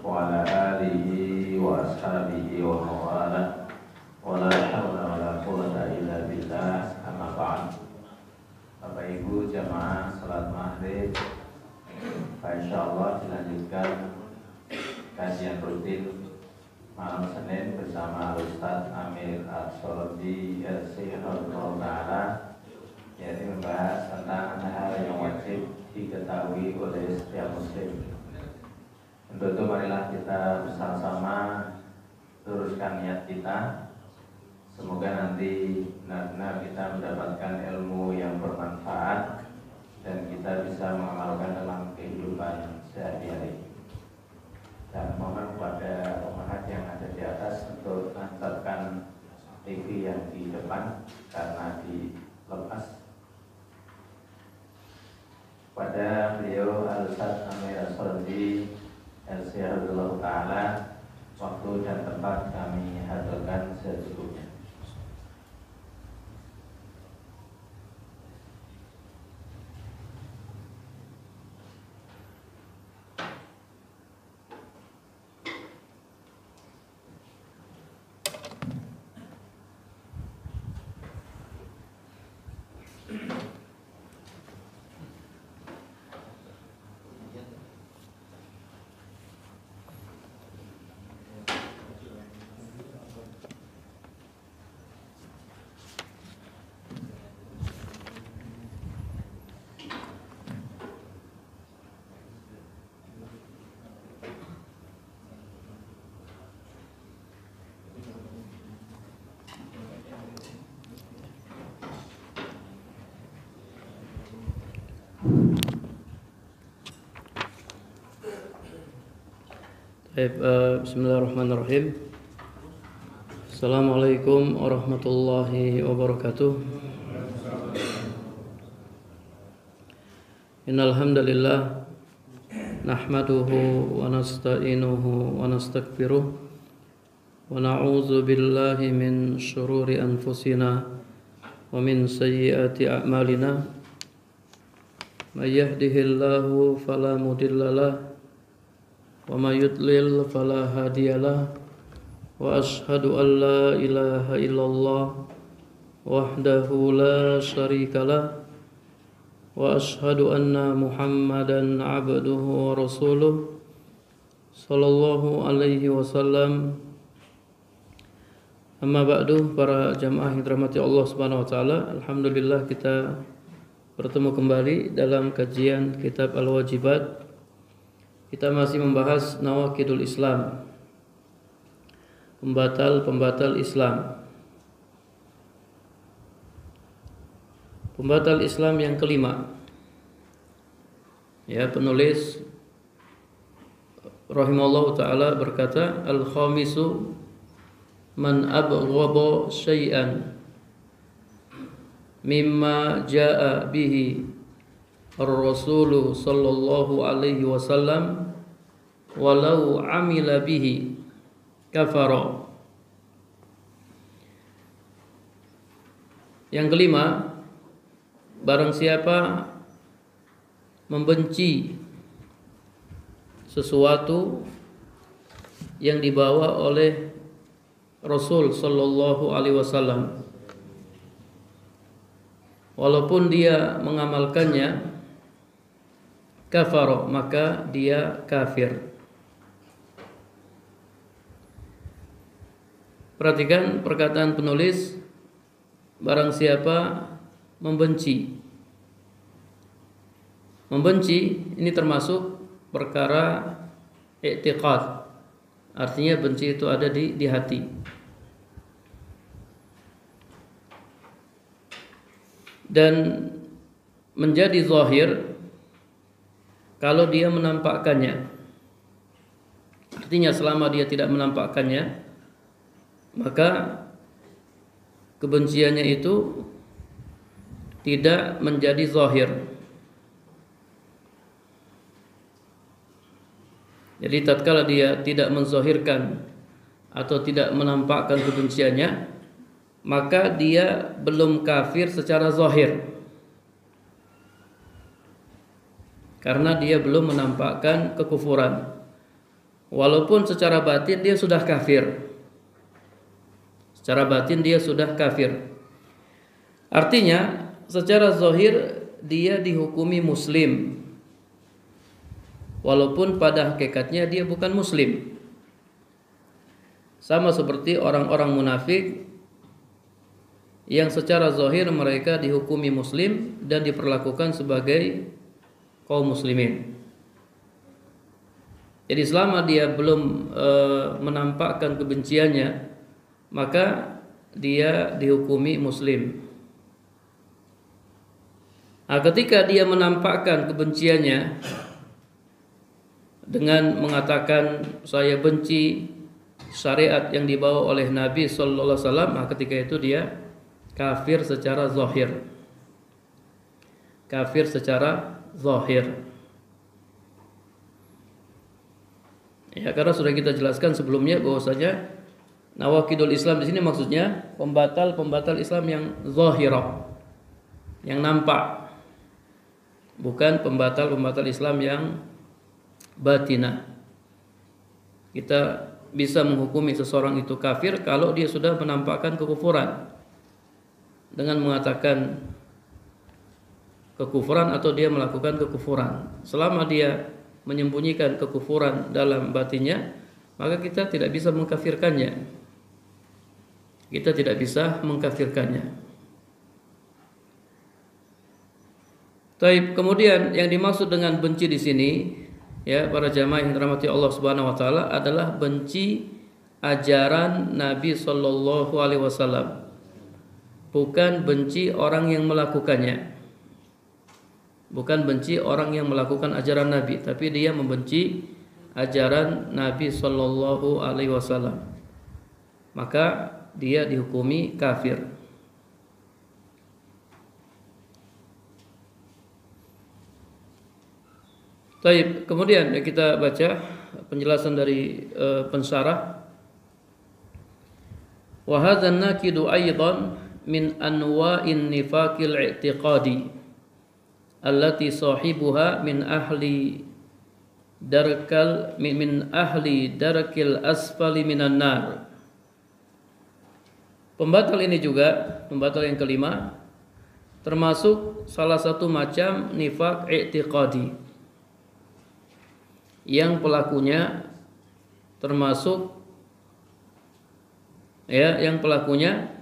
وعلى آله وأصحابه ومن والاه ولا حول ولا قوة إلا بالله أما بعد. Bapak Ibu jamaah salat maghrib, insyaallah dilanjutkan kajian rutin malam Senin bersama Ustaz Amir As-Soroji Al-Sihhullah Ta'ala, yaitu membahas tentang hal yang wajib diketahui oleh setiap muslim. Untuk itu marilah kita bersama-sama luruskan niat kita. Semoga nanti benar-benar kita mendapatkan ilmu yang bermanfaat dan kita bisa mengamalkan dalam kehidupan sehari-hari. Dan mohon kepada umat yang ada di atas untuk menempatkan TV yang di depan karena dilepas. Pada beliau Al-Ustaz Amir As-Soroji Al-Sihhullah Ta'ala, waktu dan tempat kami haturkan secukupnya. Bismillahirrahmanirrahim. Assalamualaikum warahmatullahi wabarakatuh. Innal hamdalillah nahmaduhu wa nasta'inuhu wa nastaghfiruh wa na'udzu billahi min shururi anfusina wa min sayyiati a'malina. May yahdihillahu fala mudhillalah wa may yudlil fala hadiyalah, wa ashhadu an la ilaha illallah wahdahu la syarikalah, wa ashhadu anna Muhammadan abduhu wa rasuluh sallallahu alaihi wasallam. Amma ba'du, para jamaah yang dirahmati Allah Subhanahu wa taala, alhamdulillah kita bertemu kembali dalam kajian kitab Al-Wajibat. Kita masih membahas nawaqidul Islam, pembatal Islam. Pembatal Islam yang kelima. Ya, penulis rahimallahu taala berkata, al-khamisu man abghaba syai'an mimma jaa bihi Ar-Rasulu sallallahu alaihi wasallam walau amila bihi kafara. Yang kelima, barang siapa membenci sesuatu yang dibawa oleh Rasul sallallahu alaihi wasallam, walaupun dia mengamalkannya, kafara, maka dia kafir. Perhatikan perkataan penulis, barang siapa membenci. Membenci ini termasuk perkara i'tiqad. Artinya benci itu ada di hati. Dan menjadi zahir kalau dia menampakkannya. Artinya selama dia tidak menampakkannya, maka kebenciannya itu tidak menjadi zahir. Jadi tatkala dia tidak menzahirkan atau tidak menampakkan kebenciannya, maka dia belum kafir secara zahir. karena dia belum menampakkan kekufuran. walaupun secara batin dia sudah kafir. Secara batin dia sudah kafir. Artinya secara zahir dia dihukumi muslim, walaupun pada hakikatnya dia bukan muslim. Sama seperti orang-orang munafik yang secara zahir mereka dihukumi muslim dan diperlakukan sebagai kaum muslimin. Jadi selama dia belum menampakkan kebenciannya, maka dia dihukumi muslim. Nah, ketika dia menampakkan kebenciannya dengan mengatakan saya benci syariat yang dibawa oleh Nabi sallallahu alaihi wasallam, nah ketika itu dia kafir secara zahir. Kafir secara zahir. Ya, karena sudah kita jelaskan sebelumnya bahwasanya nawaqidul Islam di sini maksudnya pembatal-pembatal Islam yang zahirah, yang nampak, bukan pembatal-pembatal Islam yang batinah. Kita bisa menghukumi seseorang itu kafir kalau dia sudah menampakkan kekufuran dengan mengatakan kekufuran atau dia melakukan kekufuran. Selama dia menyembunyikan kekufuran dalam batinnya, maka kita tidak bisa mengkafirkannya. Kita tidak bisa mengkafirkannya. Taib, kemudian yang dimaksud dengan benci di sini, ya para jamaah yang dirahmati Allah Subhanahu wa taala, adalah benci ajaran Nabi sallallahu alaihi wasallam. Bukan benci orang yang melakukannya. Bukan benci orang yang melakukan ajaran Nabi, tapi dia membenci ajaran Nabi sallallahu alaihi wasallam. Maka dia dihukumi kafir. Baik, kemudian kita baca penjelasan dari pensyarah. Wa hadzal naqidu aidan min anwa'in nifaqil i'tiqadi allati sahibuha min ahli darkil asfali minan nar. Pembatal ini juga, pembatal yang kelima, termasuk salah satu macam nifaq i'tiqadi yang pelakunya termasuk yang pelakunya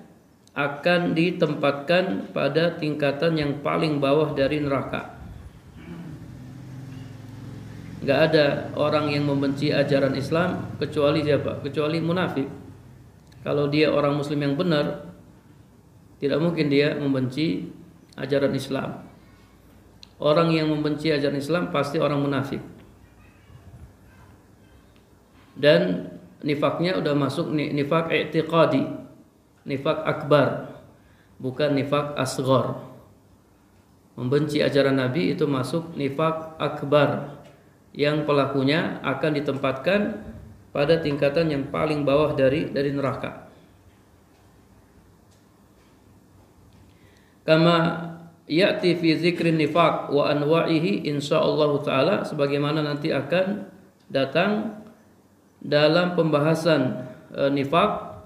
akan ditempatkan pada tingkatan yang paling bawah dari neraka. Gak ada orang yang membenci ajaran Islam kecuali siapa? Kecuali munafik. Kalau dia orang muslim yang benar, tidak mungkin dia membenci ajaran Islam. Orang yang membenci ajaran Islam pasti orang munafik. Dan nifaknya udah masuk nifak i'tiqadi, nifak akbar, bukan nifak asghar. Membenci ajaran Nabi itu masuk nifak akbar, yang pelakunya akan ditempatkan pada tingkatan yang paling bawah dari neraka. Kama ya'ti fi dzikrin nifaq wa anwa'ihi insyaallah taala, sebagaimana nanti akan datang dalam pembahasan nifaq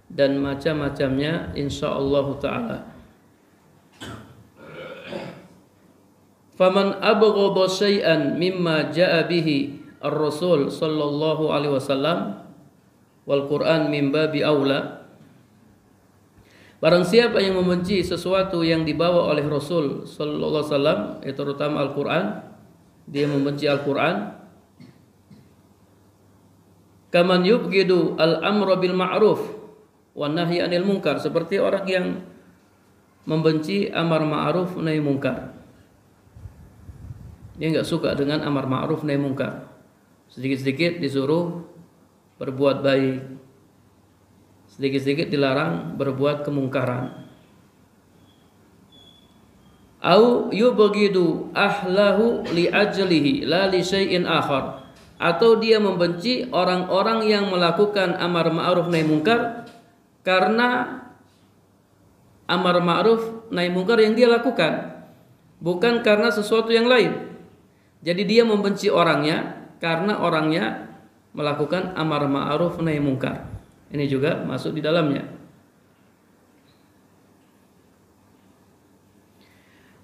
dan macam-macamnya insyaallah taala. Faman abghadha syai'an mimma jaa'a bihi ar-rasul sallallahu alaihi wasallam wal Qur'an min babi aula. Barang siapa yang membenci sesuatu yang dibawa oleh Rasul sallallahu alaihi wasallam, terutama Al-Qur'an, dia membenci Al-Qur'an. Kaman yubghidu al-amra bil ma'ruf wan nahyi 'anil munkar, seperti orang yang membenci amar ma'ruf nahi munkar. Dia enggak suka dengan amar ma'ruf nahi munkar. Sedikit-sedikit disuruh berbuat baik, sedikit-sedikit dilarang berbuat kemungkaran. Au yubghidu ahlahu li ajlihi la li syai'in akhar, atau dia membenci orang-orang yang melakukan amar ma'ruf nahi munkar karena amar ma'ruf nahi munkar yang dia lakukan, bukan karena sesuatu yang lain. Jadi dia membenci orangnya karena orangnya melakukan amar ma'ruf nahi mungkar. Ini juga masuk di dalamnya.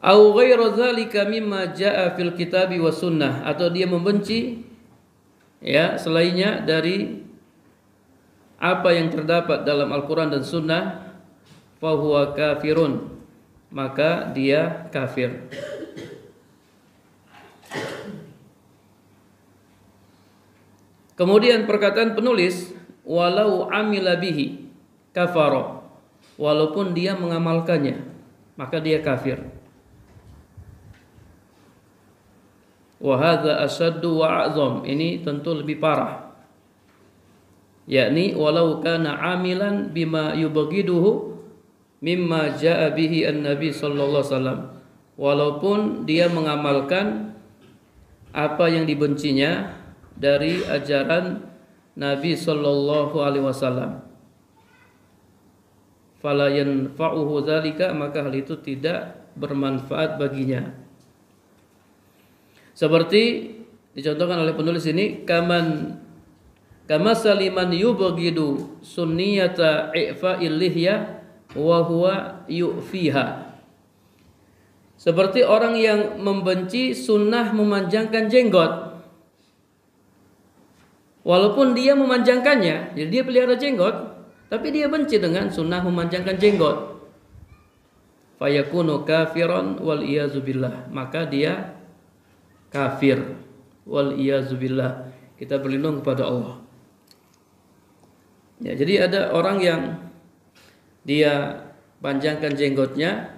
Au ghairu dzalika mimma jaa fil kitabi was sunnah, atau dia membenci ya selainnya dari apa yang terdapat dalam Al-Qur'an dan Sunnah, fa huwa kafirun, maka dia kafir. Kemudian perkataan penulis, walau amila bihi kafara, walaupun dia mengamalkannya maka dia kafir. Wa hadza asaddu wa a'zam, ini tentu lebih parah. Yakni walau kana amilan bima yubghiduhu mimma jaa bihi an-nabi sallallahu alaihi wasallam, walaupun dia mengamalkan apa yang dibencinya dari ajaran Nabi sallallahu alaihi wasallam, fala yanfa'uhu dzalika, maka hal itu tidak bermanfaat baginya. Seperti dicontohkan oleh penulis ini, kama saliman yubghidu sunniyata i'fa'il lihya wa huwa yu'fiha. Seperti orang yang membenci sunnah memanjangkan jenggot, walaupun dia memanjangkannya, jadi dia pelihara jenggot, tapi dia benci dengan sunnah memanjangkan jenggot. Fayakunu kafiran wal iyazu billah, maka dia kafir wal iyazu billah. Kita berlindung kepada Allah. Ya, jadi ada orang yang dia panjangkan jenggotnya,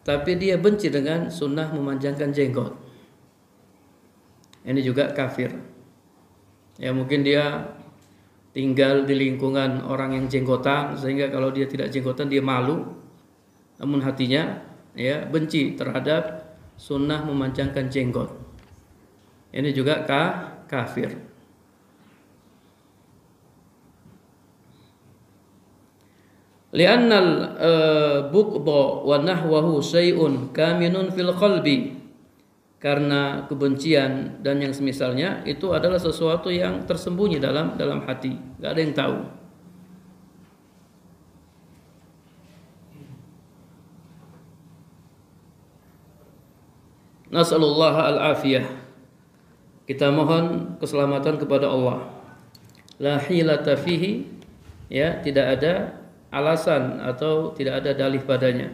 tapi dia benci dengan sunnah memanjangkan jenggot. Ini juga kafir. Ya, mungkin dia tinggal di lingkungan orang yang jenggotan, sehingga kalau dia tidak jenggotan dia malu. Namun hatinya ya benci terhadap sunnah memanjangkan jenggot. Ini juga kafir. Li'annal bughda wa nahwahu syai'un kaminun fil qalbi, karena kebencian dan yang semisalnya itu adalah sesuatu yang tersembunyi dalam hati, enggak ada yang tahu. Nas'alullah al-afiyah, kita mohon keselamatan kepada Allah. La hilata fihi, ya, tidak ada alasan atau tidak ada dalih padanya.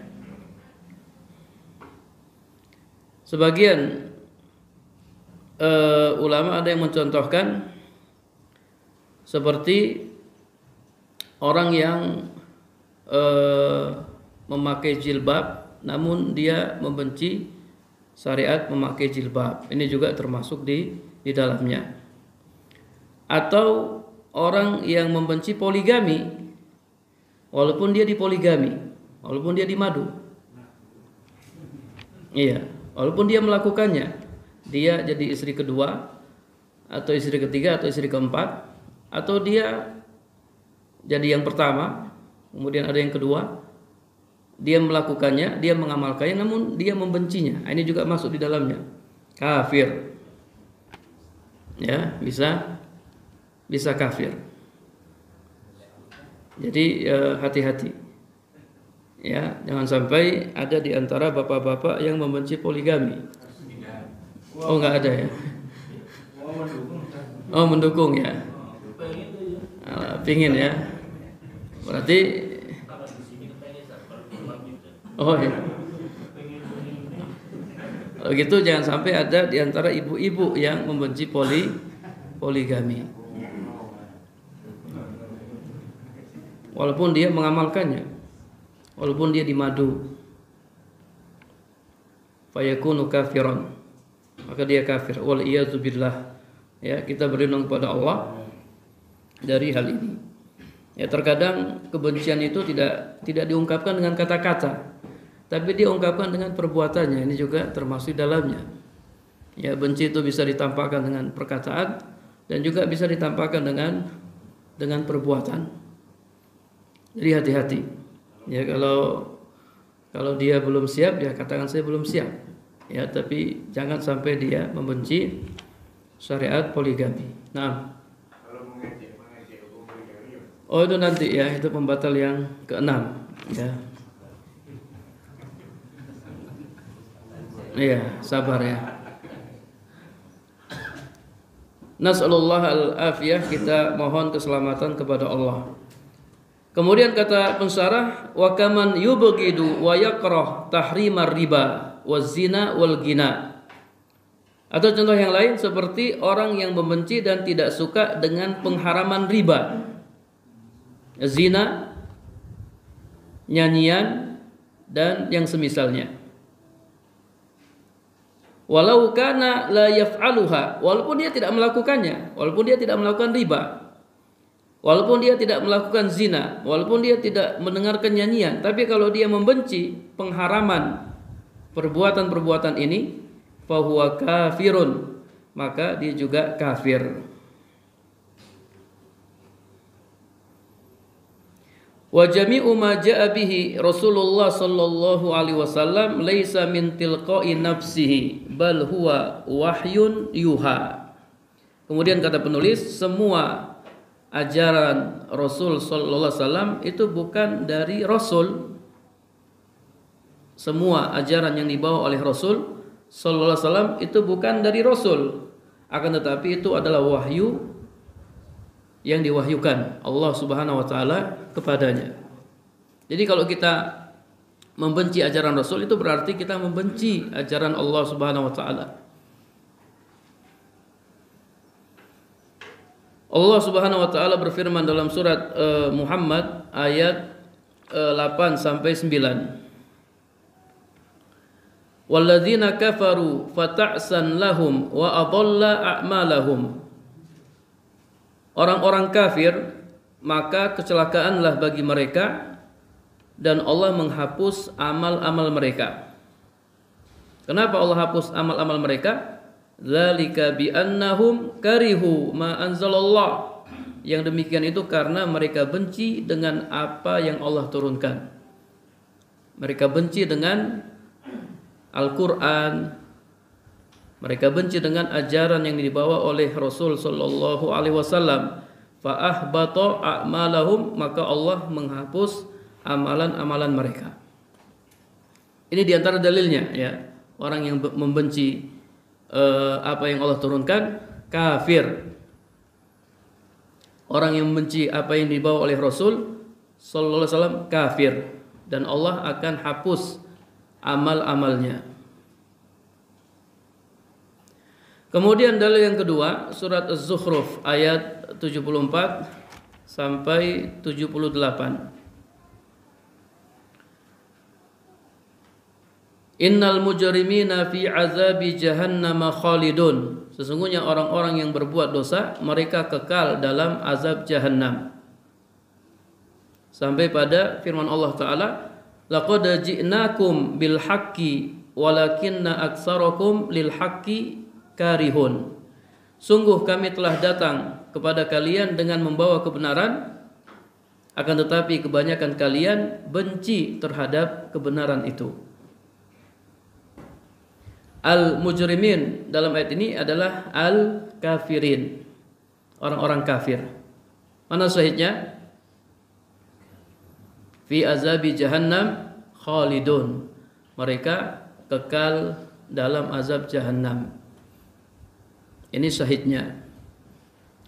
Sebagian ulama ada yang mencontohkan seperti orang yang memakai jilbab namun dia membenci syariat memakai jilbab. Ini juga termasuk di dalamnya. Atau orang yang membenci poligami walaupun dia dipoligami, walaupun dia dimadu. Iya, walaupun dia melakukannya, dia jadi istri kedua atau istri ketiga atau istri keempat, atau dia jadi yang pertama, kemudian ada yang kedua, dia melakukannya, dia mengamalkannya, namun dia membencinya. Ini juga masuk di dalamnya, kafir. Ya, bisa kafir. Jadi hati-hati, ya, jangan sampai ada di antara bapak-bapak yang membenci poligami. Oh, nggak ada ya? Oh, mendukung ya? Pingin ya? Berarti, oh ya. Kalau gitu jangan sampai ada di antara ibu-ibu yang membenci poligami. Walaupun dia mengamalkannya, walaupun dia dimadu, fayakunu kafiran, maka dia kafir. Wal iyadzu billah. Ya, kita berlindung kepada Allah dari hal ini. Ya, terkadang kebencian itu tidak diungkapkan dengan kata-kata, tapi diungkapkan dengan perbuatannya. Ini juga termasuk dalamnya. Ya, benci itu bisa ditampakkan dengan perkataan dan juga bisa ditampakkan dengan perbuatan. Jadi hati-hati. Ya, kalau dia belum siap, dia katakan saya belum siap. Ya, tapi jangan sampai dia membenci syariat poligami. Nah, Kalau mengecek hukum poligami, oh itu nanti ya, itu pembatal yang keenam ya. Iya, sabar ya. Nas'alullah al-afiyah, kita mohon keselamatan kepada Allah. Kemudian kata pensyarah, wa kaman yubghidu wa yakrah tahrimar riba waz zina wal gina. Atau contoh yang lain seperti orang yang membenci dan tidak suka dengan pengharaman riba, zina, nyanyian dan yang semisalnya. Walau kana la yaf'aluha, walaupun dia tidak melakukannya, walaupun dia tidak melakukan riba, walaupun dia tidak melakukan zina, walaupun dia tidak mendengarkan nyanyian, tapi kalau dia membenci pengharaman perbuatan-perbuatan ini, fahuwa kafirun, maka dia juga kafir. Wa jami'u ma ja'a bihi Rasulullah sallallahu alaihi wasallam laisa min tilqa'i nafsihi bal huwa wahyun yuha. Kemudian kata penulis, semua ajaran Rasul sallallahu alaihi wasallam itu bukan dari Rasul. Semua ajaran yang dibawa oleh Rasul sallallahu alaihi wasallam itu bukan dari Rasul, akan tetapi itu adalah wahyu yang diwahyukan Allah Subhanahu wa taala kepadanya. Jadi kalau kita membenci ajaran Rasul, itu berarti kita membenci ajaran Allah Subhanahu wa taala. Allah Subhanahu wa taala berfirman dalam surat Muhammad ayat 8 sampai 9. Walladzina kafaru fata'san lahum wa adalla a'malahum. Orang-orang kafir, maka kecelakaanlah bagi mereka dan Allah menghapus amal-amal mereka. Kenapa Allah hapus amal-amal mereka? Dzalika bi annahum karihu ma anzalallah. Yang demikian itu karena mereka benci dengan apa yang Allah turunkan. Mereka benci dengan Al-Qur'an. Mereka benci dengan ajaran yang dibawa oleh Rasul sallallahu alaihi wasallam. Fa ahbata a'malahum, maka Allah menghapus amalan-amalan mereka. Ini diantara dalilnya ya. Orang yang membenci apa yang Allah turunkan kafir. Orang yang membenci apa yang dibawa oleh Rasul sallallahu alaihi wasallam kafir, dan Allah akan hapus amal-amalnya. Kemudian dalil yang kedua, surat Az-Zukhruf ayat 74 sampai 78. Innal mujrimina fi azabi jahannam khalidun. Sesungguhnya orang-orang yang berbuat dosa, mereka kekal dalam azab jahannam. Sampai pada firman Allah Ta'ala, laqad ji'nakum bil haqqi walakinna aktsarakum lil haqqi karihun. Sungguh kami telah datang kepada kalian dengan membawa kebenaran, akan tetapi kebanyakan kalian benci terhadap kebenaran itu. Al-mujrimin dalam ayat ini adalah al-kafirin, orang-orang kafir. Mana syahidnya? Fi azabi jahannam khalidun. Mereka kekal dalam azab jahannam. Ini syahidnya.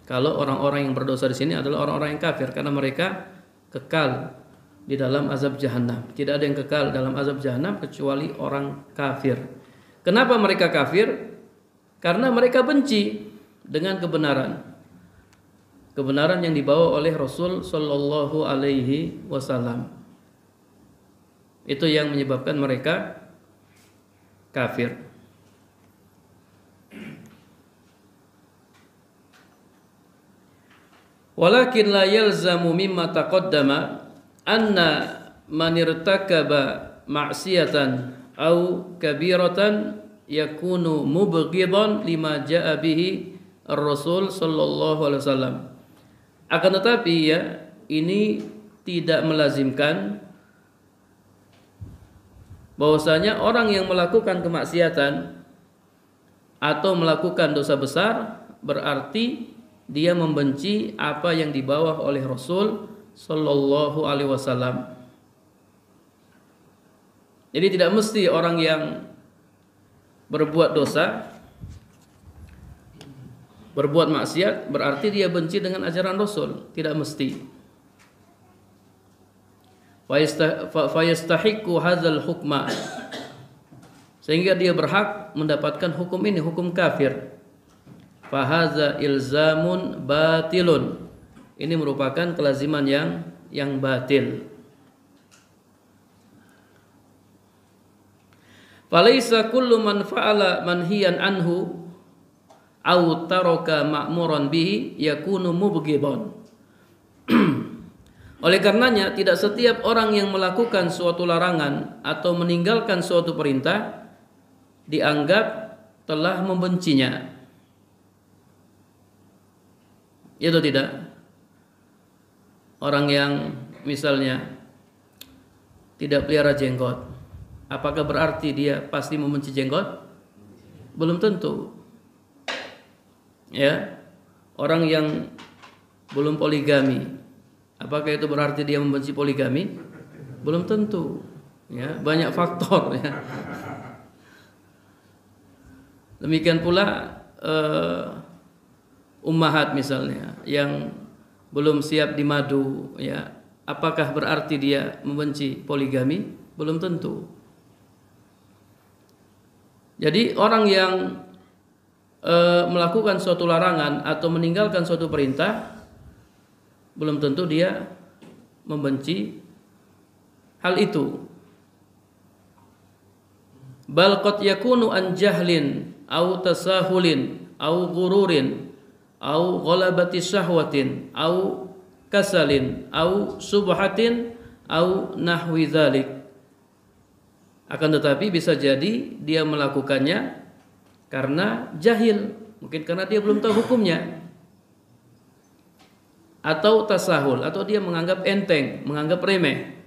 Kalau orang-orang yang berdosa di sini adalah orang-orang yang kafir, karena mereka kekal di dalam azab jahannam. Tidak ada yang kekal dalam azab jahannam kecuali orang kafir. Kenapa mereka kafir? Karena mereka benci dengan kebenaran. Kebenaran yang dibawa oleh Rasul sallallahu alaihi wasallam. Itu yang menyebabkan mereka kafir. Walakin la yalzamu mimma taqaddama anna man irtakaba ma'siyatan au kabiratan yakunu mubghidan lima jaa bihi ar-rasul sallallahu alaihi wasallam. Akan tetapi ya, ini tidak melazimkan bahwasanya orang yang melakukan kemaksiatan atau melakukan dosa besar berarti dia membenci apa yang dibawa oleh Rasul sallallahu alaihi wasallam. Jadi tidak mesti orang yang berbuat dosa, berbuat maksiat berarti dia benci dengan ajaran Rasul, tidak mesti. Fayastahiqqu hadzal hukma, sehingga dia berhak mendapatkan hukum ini, hukum kafir. Fahaza ilzamun batilun, ini merupakan kelaziman yang batil. Falaisa kullu man fa'ala manhiyan anhu aw taraka ma'muran bihi yakunu mubghidan. Oleh karenanya tidak setiap orang yang melakukan suatu larangan atau meninggalkan suatu perintah dianggap telah membencinya. Itu tidak. Orang yang misalnya tidak pelihara jenggot, apakah berarti dia pasti membenci jenggot? Belum tentu. Ya. Orang yang belum poligami, apakah itu berarti dia membenci poligami? Belum tentu. Ya, banyak faktor ya. Demikian pula ummahat misalnya yang belum siap di madu, ya, apakah berarti dia membenci poligami? Belum tentu. Jadi orang yang melakukan suatu larangan atau meninggalkan suatu perintah belum tentu dia membenci hal itu. Bal qad yakunu an jahlin au tasahulin au ghururin au ghalabati syahwatin au kasalin au subhatin au nahwi dzalik. Akan tetapi bisa jadi dia melakukannya karena jahil, mungkin karena dia belum tahu hukumnya, atau tasahul, atau dia menganggap enteng, menganggap remeh,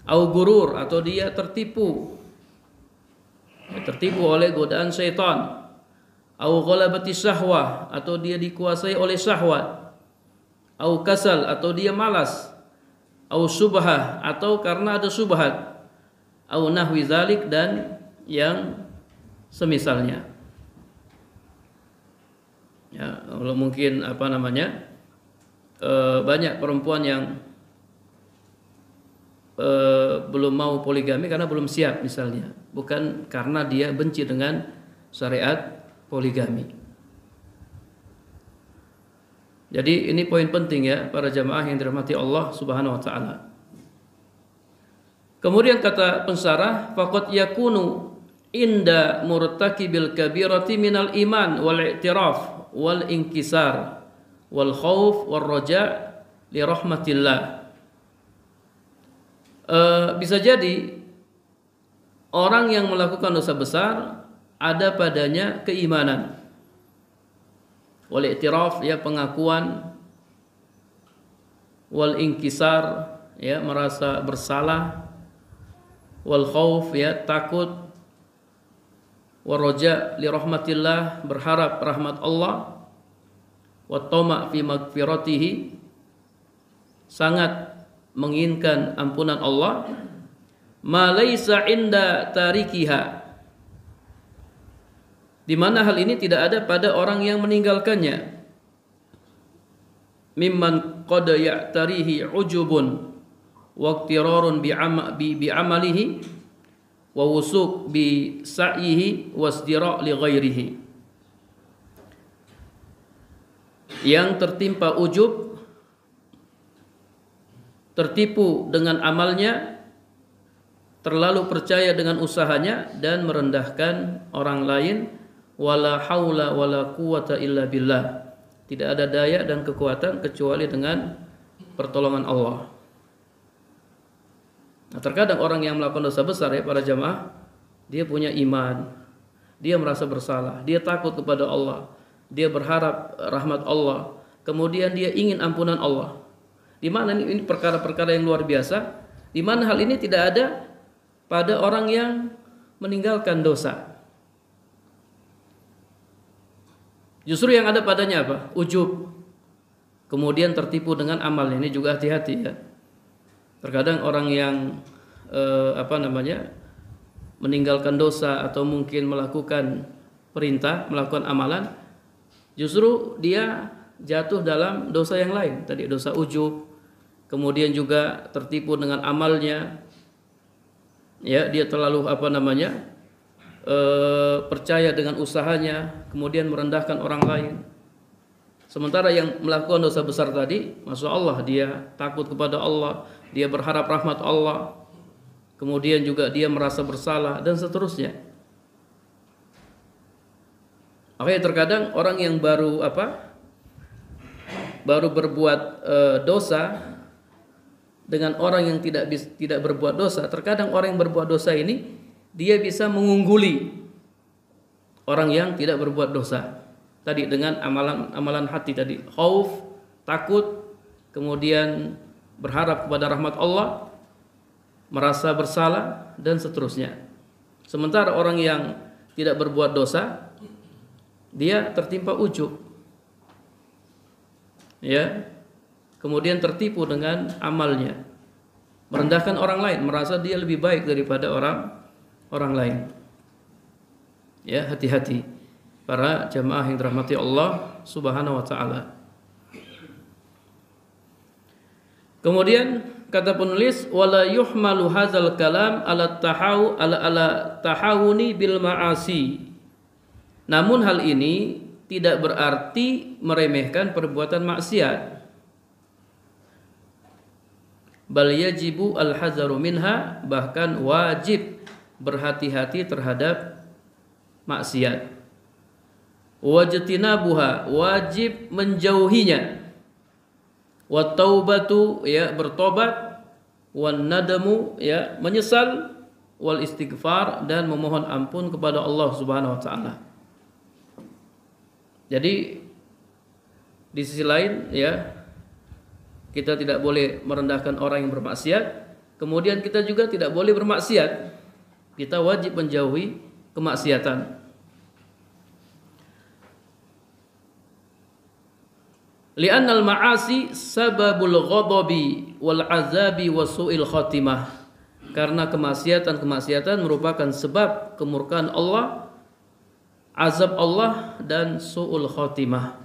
au gurur, atau dia tertipu oleh godaan syaitan, au ghalabati syahwah, atau dia dikuasai oleh syahwat, au kasal, atau dia malas, au subhah, atau karena ada subhat, au nahwi dzalik, dan yang semisalnya. Ya, kalau mungkin banyak perempuan yang belum mau poligami karena belum siap misalnya, bukan karena dia benci dengan syariat poligami. Jadi ini poin penting ya para jamaah yang dirahmati Allah Subhanahu wa taala. Kemudian kata pensarah, faqad yakunu inda murtakibil kabirati minal iman wal i'tiraf wal inkisar wal khauf wal raja li rahmatillah. Bisa jadi orang yang melakukan dosa besar ada padanya keimanan, wal i'tiraf ya pengakuan, wal inkisar ya merasa bersalah, wal khauf ya takut, wal raja li rahmatillah berharap rahmat Allah, wa tama fi magfiratihi sangat menginginkan ampunan Allah, ma laisa inda tarikiha, di mana hal ini tidak ada pada orang yang meninggalkannya, mimman qad ya'tarihi ujubun wa iqtirarun bi amalihi wa wusuq bi sa'yihi wasdira' li ghairihi, yang tertimpa ujub, tertipu dengan amalnya, terlalu percaya dengan usahanya dan merendahkan orang lain, wala haula wala quwata illa billah, tidak ada daya dan kekuatan kecuali dengan pertolongan Allah. Nah, terkadang orang yang melakukan dosa besar ya para jamaah, dia punya iman, dia merasa bersalah, dia takut kepada Allah, dia berharap rahmat Allah, kemudian dia ingin ampunan Allah. Di mana ini perkara-perkara yang luar biasa, di mana hal ini tidak ada pada orang yang meninggalkan dosa. Justru yang ada padanya apa? Ujub. Kemudian tertipu dengan amalnya. Ini juga hati-hati ya. Terkadang orang yang meninggalkan dosa atau mungkin melakukan perintah, melakukan amalan, justru dia jatuh dalam dosa yang lain. Tadi dosa ujub, kemudian juga tertipu dengan amalnya. Ya, dia terlalu percaya dengan usahanya, kemudian merendahkan orang lain. Sementara yang melakukan dosa besar tadi, masya Allah, dia takut kepada Allah, dia berharap rahmat Allah, kemudian juga dia merasa bersalah dan seterusnya. Makanya terkadang orang yang baru berbuat dosa dengan orang yang tidak berbuat dosa, terkadang orang yang berbuat dosa ini dia bisa mengungguli orang yang tidak berbuat dosa. Tadi dengan amalan hati tadi, khauf, takut, kemudian berharap kepada rahmat Allah, merasa bersalah dan seterusnya. Sementara orang yang tidak berbuat dosa, dia tertimpa ujub. Ya. Kemudian tertipu dengan amalnya. Merendahkan orang lain, merasa dia lebih baik daripada orang lain. Ya, hati-hati para jamaah yang dirahmati Allah Subhanahu wa taala. Kemudian kata penulis, wala yuhmalu hadzal kalam ala tahawuni bil ma'asi. Namun hal ini tidak berarti meremehkan perbuatan maksiat. Bal yajibu al-hadzaru minha, bahkan wajib berhati-hati terhadap maksiat. Wajtinabuha, wajib menjauhinya. Wa taubatu, ya bertobat, wan nadamu, ya menyesal, wal istighfar, dan memohon ampun kepada Allah Subhanahu wa taala. Jadi di sisi lain ya, kita tidak boleh merendahkan orang yang bermaksiat, kemudian kita juga tidak boleh bermaksiat. Kita wajib menjauhi kemaksiatan. Li'annal ma'asi sababul ghadabi wal azabi wa su'il khatimah. Karena kemaksiatan merupakan sebab kemurkaan Allah, azab Allah, dan su'ul khatimah.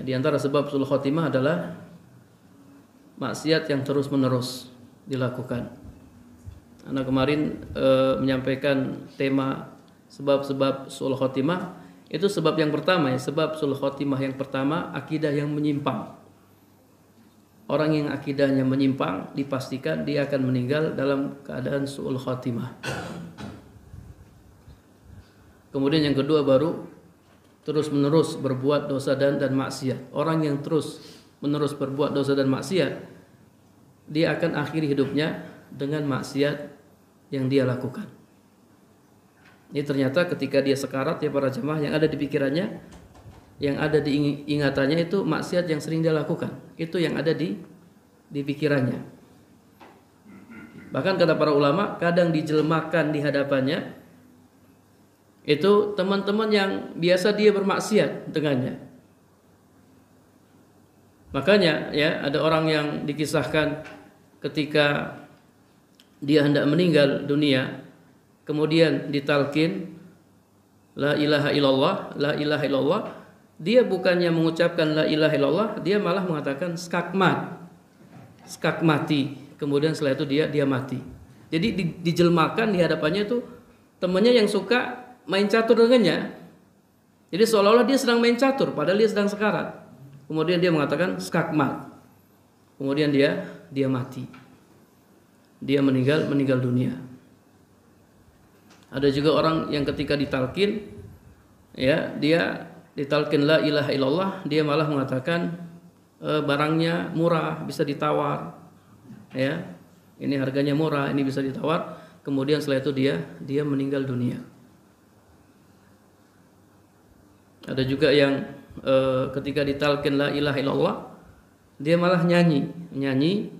Di antara sebab su'ul khatimah adalah maksiat yang terus-menerus dilakukan. Anak kemarin menyampaikan tema sebab-sebab su'ul khatimah. Itu sebab yang pertama ya, sebab su'ul khatimah yang pertama, akidah yang menyimpang. Orang yang akidahnya menyimpang dipastikan dia akan meninggal dalam keadaan su'ul khatimah. Kemudian yang kedua baru terus-menerus berbuat dosa dan maksiat. Orang yang terus-menerus berbuat dosa dan maksiat, dia akan akhiri hidupnya dengan maksiat yang dia lakukan. Ini ternyata ketika dia sekarat ya para jemaah, yang ada di pikirannya, yang ada di ingatannya itu maksiat yang sering dia lakukan. Itu yang ada di pikirannya. Bahkan kata para ulama, kadang dijelmakan di hadapannya itu teman-teman yang biasa dia bermaksiat dengannya. Makanya ya, ada orang yang dikisahkan ketika dia hendak meninggal dunia, kemudian ditalkin la ilaha illallah, la ilaha illallah, dia bukannya mengucapkan la ilaha illallah, dia malah mengatakan skakmat, skak mati. Kemudian setelah itu dia mati. Jadi dijelmakan di hadapannya itu temannya yang suka main catur dengannya. Jadi seolah-olah dia sedang main catur padahal dia sedang sekarat. Kemudian dia mengatakan skakmat. Kemudian dia mati. Dia meninggal dunia. Ada juga orang yang ketika ditalkin, ya dia ditalkin la ilaha illallah, dia malah mengatakan barangnya murah, bisa ditawar, ya ini harganya murah, ini bisa ditawar. Kemudian setelah itu dia meninggal dunia. Ada juga yang ketika ditalkin la ilaha illallah, dia malah nyanyi,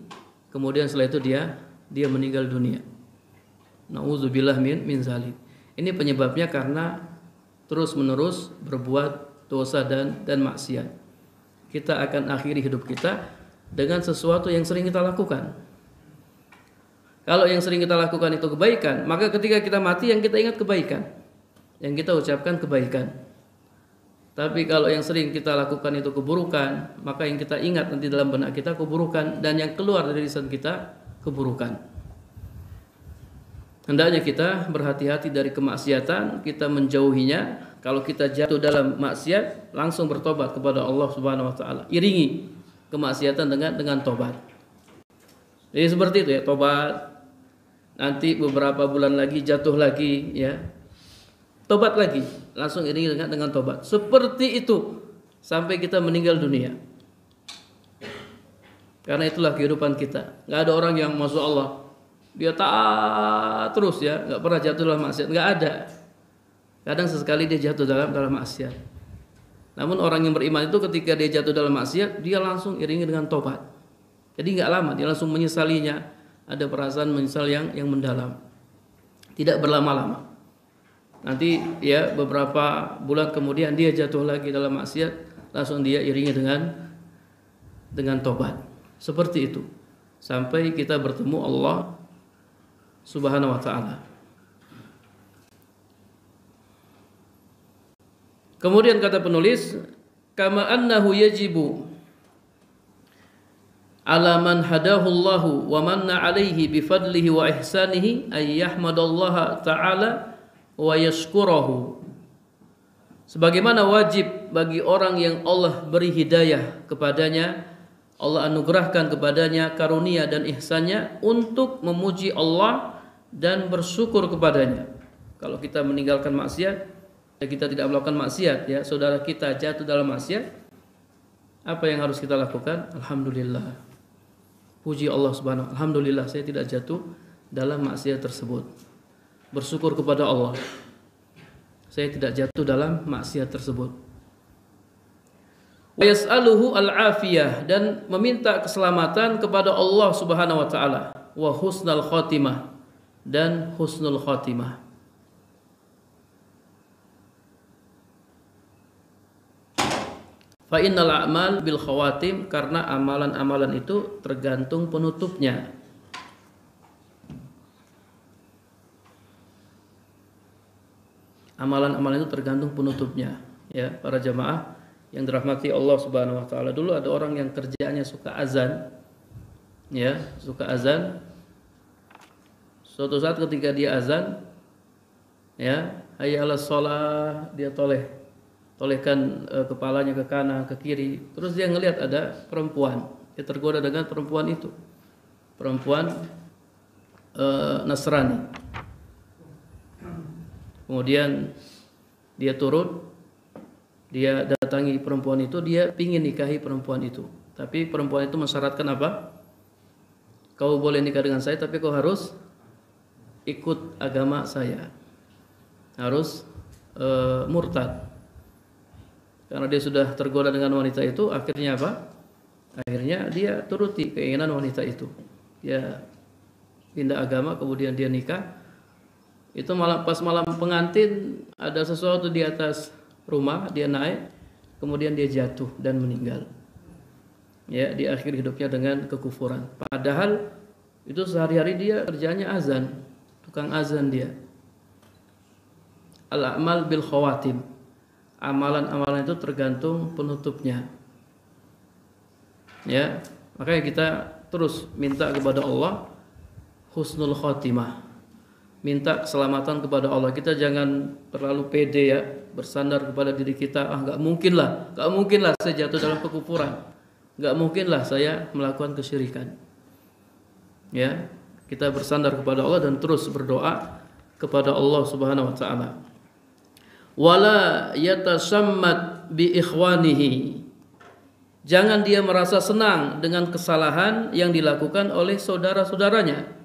kemudian setelah itu dia meninggal dunia. Nauzubillah min zalik. Ini penyebabnya karena terus-menerus berbuat dosa dan maksiat. Kita akan akhiri hidup kita dengan sesuatu yang sering kita lakukan. Kalau yang sering kita lakukan itu kebaikan, maka ketika kita mati yang kita ingat kebaikan, yang kita ucapkan kebaikan. Tapi kalau yang sering kita lakukan itu keburukan, maka yang kita ingat nanti dalam benak kita keburukan, dan yang keluar dari lisan kita keburukan. Hendaknya kita berhati-hati dari kemaksiatan, kita menjauhinya. Kalau kita jatuh dalam maksiat, langsung bertobat kepada Allah Subhanahu wa taala. Iringi kemaksiatan dengan tobat. Jadi seperti itu ya, tobat. Nanti beberapa bulan lagi jatuh lagi ya. Tobat lagi, langsung iringi dengan tobat. Seperti itu sampai kita meninggal dunia. Karena itulah kehidupan kita. Gak ada orang yang masya Allah dia taat terus ya, gak pernah jatuh dalam maksiat. Gak ada. Kadang sesekali dia jatuh dalam maksiat. Namun orang yang beriman itu ketika dia jatuh dalam maksiat, dia langsung iringi dengan tobat. Jadi gak lama, dia langsung menyesalinya. Ada perasaan menyesal yang mendalam. Tidak berlama-lama. Nanti ya beberapa bulan kemudian dia jatuh lagi dalam maksiat, langsung dia iringi dengan tobat. Seperti itu sampai kita bertemu Allah Subhanahu wa taala. Kemudian kata penulis, kama annahu yajibu ala man hadahu Allahu wa manna alaihi bi fadlihi wa ihsanihi ay yahmadallaha ta'ala wa yashkurahu. Sebagaimana wajib bagi orang yang Allah beri hidayah kepadanya, Allah anugerahkan kepadanya karunia dan ihsannya untuk memuji Allah dan bersyukur kepadanya. Kalau kita meninggalkan maksiat, kita tidak melakukan maksiat ya, saudara kita jatuh dalam maksiat, apa yang harus kita lakukan? Alhamdulillah. Puji Allah Subhanahu. Alhamdulillah saya tidak jatuh dalam maksiat tersebut. Bersyukur kepada Allah, saya tidak jatuh dalam maksiat tersebut. Wa yas'aluhu al-afiyah, dan meminta keselamatan kepada Allah Subhanahu wa taala. Wa husnul khatimah, dan husnul khatimah. Fa innal a'mal bil khawatim, karena amalan-amalan itu tergantung penutupnya. Amalan-amalan itu tergantung penutupnya ya, para jamaah yang dirahmati Allah Subhanahu wa taala. Dulu ada orang yang kerjanya suka azan ya, suka azan. Suatu saat ketika dia azan ya, hayya 'alas shalah, dia tolehkan kepalanya ke kanan, ke kiri. Terus dia ngelihat ada perempuan. Dia tergoda dengan perempuan itu. Perempuan Nasrani. Kemudian dia turun, dia datangi perempuan itu, dia ingin nikahi perempuan itu. Tapi perempuan itu mensyaratkan apa? Kau boleh nikah dengan saya, tapi kau harus ikut agama saya. Harus murtad. Karena dia sudah tergoda dengan wanita itu, akhirnya apa? Akhirnya dia turuti keinginan wanita itu. Dia pindah agama, kemudian dia nikah. Itu pas malam pengantin ada sesuatu di atas rumah, dia naik, kemudian dia jatuh dan meninggal. Ya, di akhir hidupnya dengan kekufuran. Padahal itu sehari-hari dia kerjanya azan, tukang azan dia. Al-a'mal bil khawatim. Amalan-amalan itu tergantung penutupnya. Ya, makanya kita terus minta kepada Allah husnul khatimah. Minta keselamatan kepada Allah. Kita jangan terlalu pede ya, bersandar kepada diri kita. Gak mungkin lah saya jatuh dalam kekufuran. Gak mungkin lah saya melakukan kesyirikan. Ya, kita bersandar kepada Allah dan terus berdoa kepada Allah Subhanahu wa taala. Wala yatasammat bi ikhwanihi. Jangan dia merasa senang dengan kesalahan yang dilakukan oleh saudara-saudaranya.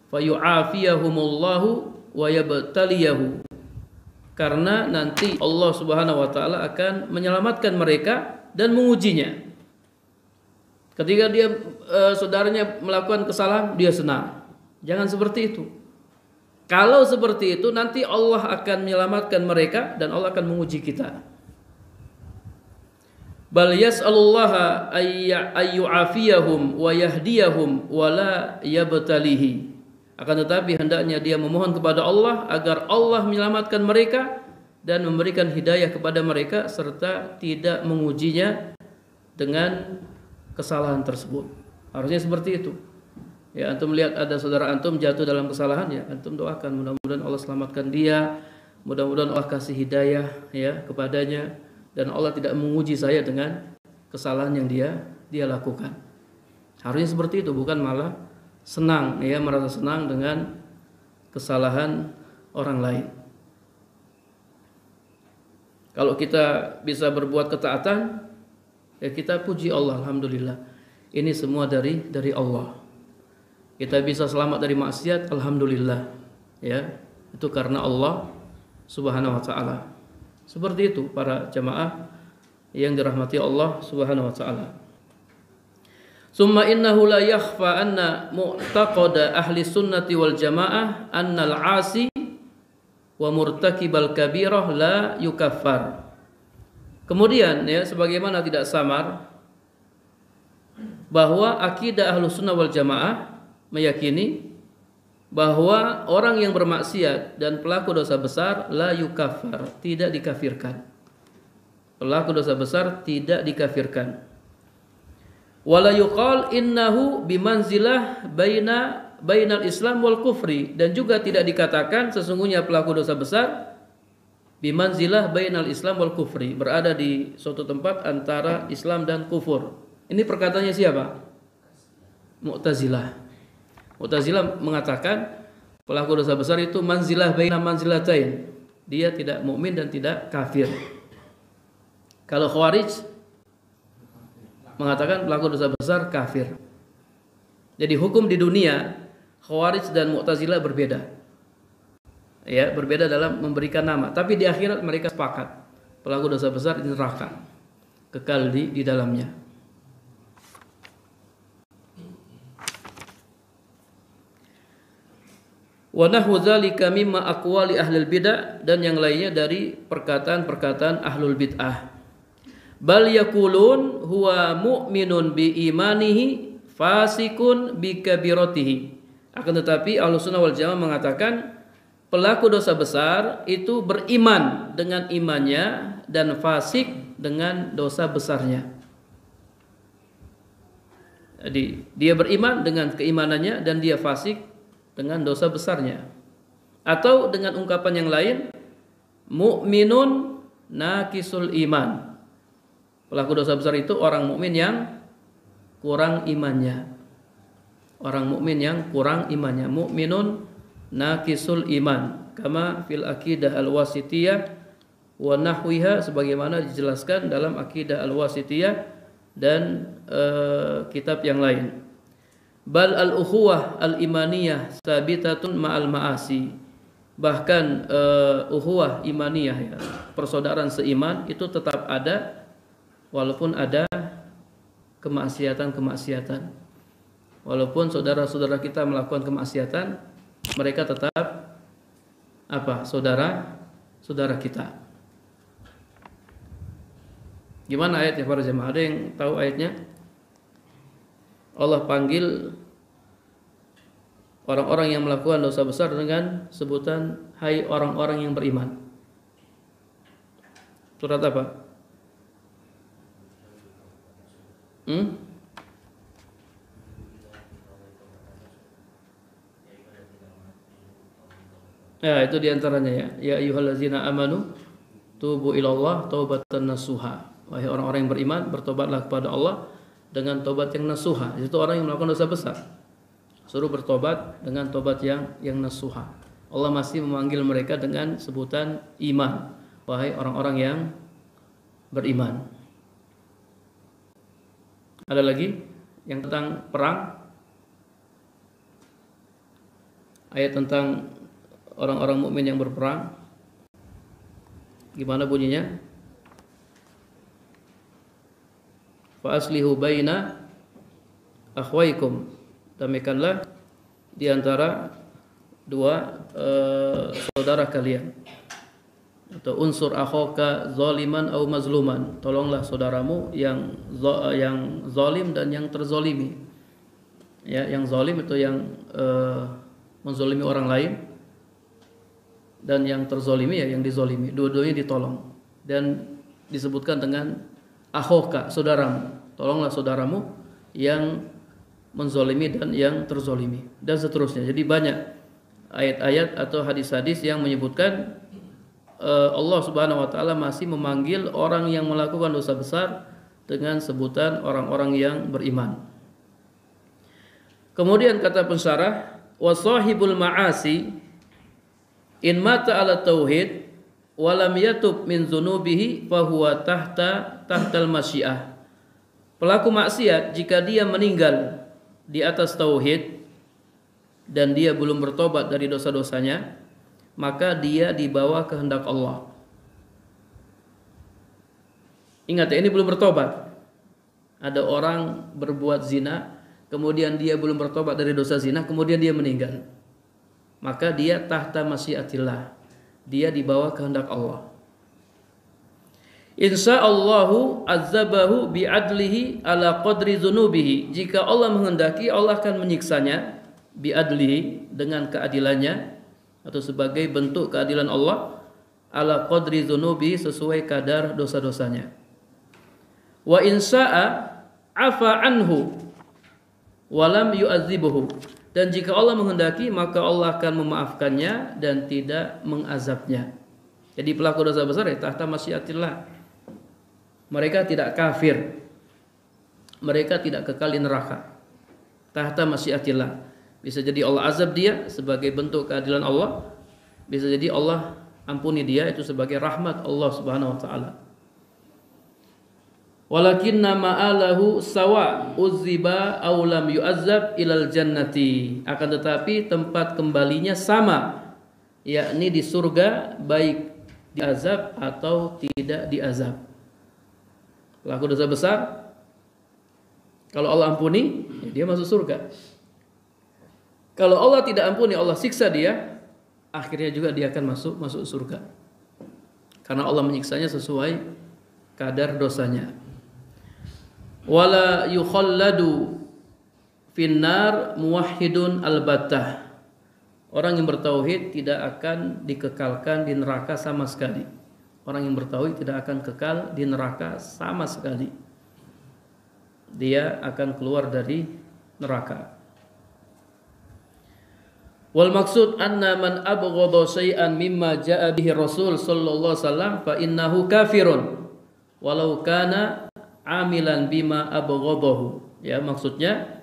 Fayu'afiyahumullahu wa yabtaliyahu. Karena nanti Allah Subhanahu wa taala akan menyelamatkan mereka dan mengujinya. Ketika dia saudaranya melakukan kesalahan, dia senang. Jangan seperti itu. Kalau seperti itu nanti Allah akan menyelamatkan mereka dan Allah akan menguji kita. Bal yas'alullaha ayyu'afiyahum wa yahdiyahum wa la yabtalihi. Akan tetapi hendaknya dia memohon kepada Allah agar Allah menyelamatkan mereka dan memberikan hidayah kepada mereka serta tidak mengujinya dengan kesalahan tersebut. Harusnya seperti itu. Ya, antum lihat ada saudara antum jatuh dalam kesalahan, ya antum doakan mudah-mudahan Allah selamatkan dia, mudah-mudahan Allah kasih hidayah ya kepadanya dan Allah tidak menguji saya dengan kesalahan yang dia lakukan. Harusnya seperti itu, bukan malah senang ya, merasa senang dengan kesalahan orang lain. Kalau kita bisa berbuat ketaatan, ya kita puji Allah, alhamdulillah. Ini semua dari Allah. Kita bisa selamat dari maksiat, alhamdulillah. Ya, itu karena Allah Subhanahu wa taala. Seperti itu para jamaah yang dirahmati Allah Subhanahu wa taala. Summa innahu la yakhfa anna mu'taqada ahli sunnati wal jamaah annal 'asi wa murtakibal kabirah la yukaffar. Kemudian ya sebagaimana tidak samar bahwa akidah ahlu sunnah wal jamaah meyakini bahwa orang yang bermaksiat dan pelaku dosa besar la yukaffar, tidak dikafirkan. Pelaku dosa besar tidak dikafirkan. Wala yuqal innahu bimanzilah bainal Islam wal kufri, dan juga tidak dikatakan sesungguhnya pelaku dosa besar bimanzilah bainal Islam wal kufri, berada di suatu tempat antara Islam dan kufur. Ini perkataannya siapa? Mu'tazilah. Mu'tazilah mengatakan pelaku dosa besar itu manzilah baina manzilatain. Dia tidak mukmin dan tidak kafir. Kalau Khawarij mengatakan pelaku dosa besar kafir. Jadi hukum di dunia Khawarij dan Mu'tazilah berbeda. Ya, berbeda dalam memberikan nama, tapi di akhirat mereka sepakat. Pelaku dosa besar di neraka. Kekal di dalamnya. Wa nahwu dzalika mimma aqwali ahlul bid'ah, dan yang lainnya dari perkataan-perkataan ahlul bid'ah. Bal yaqulun huwa mu'minun bi imanihi fasikun bi kabiratihi. Akan tetapi Ahlus Sunnah wal Jamaah mengatakan pelaku dosa besar itu beriman dengan imannya dan fasik dengan dosa besarnya. Jadi dia beriman dengan keimanannya dan dia fasik dengan dosa besarnya. Atau dengan ungkapan yang lain, mu'minun naqisul iman. Pelaku dosa besar itu orang mukmin yang kurang imannya. Orang mukmin yang kurang imannya. Mu'minun naqisul iman. Kama fil aqidah al-wasitiyah wa nahwiha, sebagaimana dijelaskan dalam aqidah al-wasitiyah dan kitab yang lain. Bal al-ukhuwah al-imaniyah sabitatun ma'al ma'asi. Bahkan ukhuwah imaniyah ya, persaudaraan seiman itu tetap ada walaupun ada kemaksiatan-kemaksiatan. Walaupun saudara-saudara kita melakukan kemaksiatan, mereka tetap apa? Saudara kita. Gimana ayatnya para jemaah? Ada yang tahu ayatnya? Allah panggil orang-orang yang melakukan dosa besar dengan sebutan hai orang-orang yang beriman. Surat apa? Ya, itu diantaranya ya. Ya ayyuhallazina amanu tubu ilallah taubatan nasuha. Wahai orang-orang yang beriman, bertobatlah kepada Allah dengan tobat yang nasuha. Itu orang yang melakukan dosa besar. Suruh bertobat dengan tobat yang nasuha. Allah masih memanggil mereka dengan sebutan iman. Wahai orang-orang yang beriman. Ada lagi yang tentang perang? Ayat tentang orang-orang mukmin yang berperang. Gimana bunyinya? Fa aslihu baina akhwaikum. Damaikanlah di antara saudara kalian. Atau unsur akhoka zaliman au mazluman, tolonglah saudaramu yang zalim dan yang terzolimi. Ya, yang zalim itu yang menzolimi orang lain, dan yang terzolimi ya yang dizolimi. Dua-duanya ditolong. Dan disebutkan dengan akhoka, saudaramu. Tolonglah saudaramu yang menzolimi dan yang terzolimi, dan seterusnya. Jadi banyak ayat-ayat atau hadis-hadis yang menyebutkan Allah Subhanahu wa taala masih memanggil orang yang melakukan dosa besar dengan sebutan orang-orang yang beriman. Kemudian kata pensyarah, wa sahibul ma'asi in mata ala tauhid wa lam yatub min dzunubihi fa huwa tahtal masyiah. Pelaku maksiat jika dia meninggal di atas tauhid dan dia belum bertobat dari dosa-dosanya, maka dia di bawah kehendak Allah. Ingat ya, ini belum bertobat. Ada orang berbuat zina, kemudian dia belum bertobat dari dosa zina, kemudian dia meninggal. Maka dia tahta masyiatillah. Dia di bawah kehendak Allah. Insyaallahu azabahu bi'adlihi ala qadri dzunubihi. Jika Allah menghendaki, Allah akan menyiksanya bi'adlihi, dengan keadilannya, atau sebagai bentuk keadilan Allah, ala qadri dzunubi, sesuai kadar dosa-dosanya. Wa insya'a afa anhu wa lam yu'adzibuhu. Dan jika Allah menghendaki, maka Allah akan memaafkannya dan tidak mengazabnya. Jadi pelaku dosa besar ya tahta masyiatillah. Mereka tidak kafir. Mereka tidak kekal di neraka. Tahta masyiatillah. Bisa jadi Allah azab dia sebagai bentuk keadilan Allah. Bisa jadi Allah ampuni dia, itu sebagai rahmat Allah Subhanahu wa taala. Walakinna ma'alahu sawa uzziba aw lam yu'azzab ilal jannati. Akan tetapi tempat kembalinya sama, yakni di surga, baik diazab atau tidak diazab. Pelaku dosa besar, kalau Allah ampuni, ya dia masuk surga. Kalau Allah tidak ampuni, Allah siksa dia, akhirnya juga dia akan masuk surga. Karena Allah menyiksanya sesuai kadar dosanya. Wala yukhalladu finnar muwahhidun albattah. Orang yang bertauhid tidak akan dikekalkan di neraka sama sekali. Orang yang bertauhid tidak akan kekal di neraka sama sekali. Dia akan keluar dari neraka. Wal maksud anna man abghadha syai'an mimma jaa bihi Rasul sallallahu alaihi wasallam fa innahu kafirun walau kana amilan bima abghadahu. Ya, maksudnya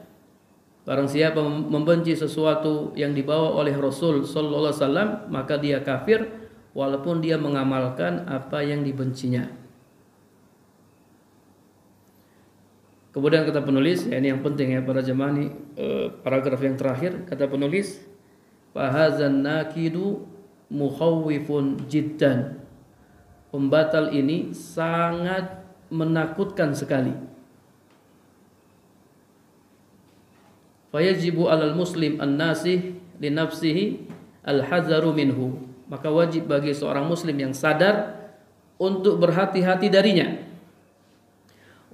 barang siapa membenci sesuatu yang dibawa oleh Rasul sallallahu alaihi wasallam, maka dia kafir walaupun dia mengamalkan apa yang dibencinya. Kemudian kata penulis, ya ini yang penting ya para jemaah, ini paragraf yang terakhir, kata penulis, fahazan nakidu mukhawwifun jiddan. Pembatal ini sangat menakutkan sekali. Fayajibu alal muslim an-nasih li nafsihi al-hadzaru minhu. Maka wajib bagi seorang muslim yang sadar untuk berhati-hati darinya.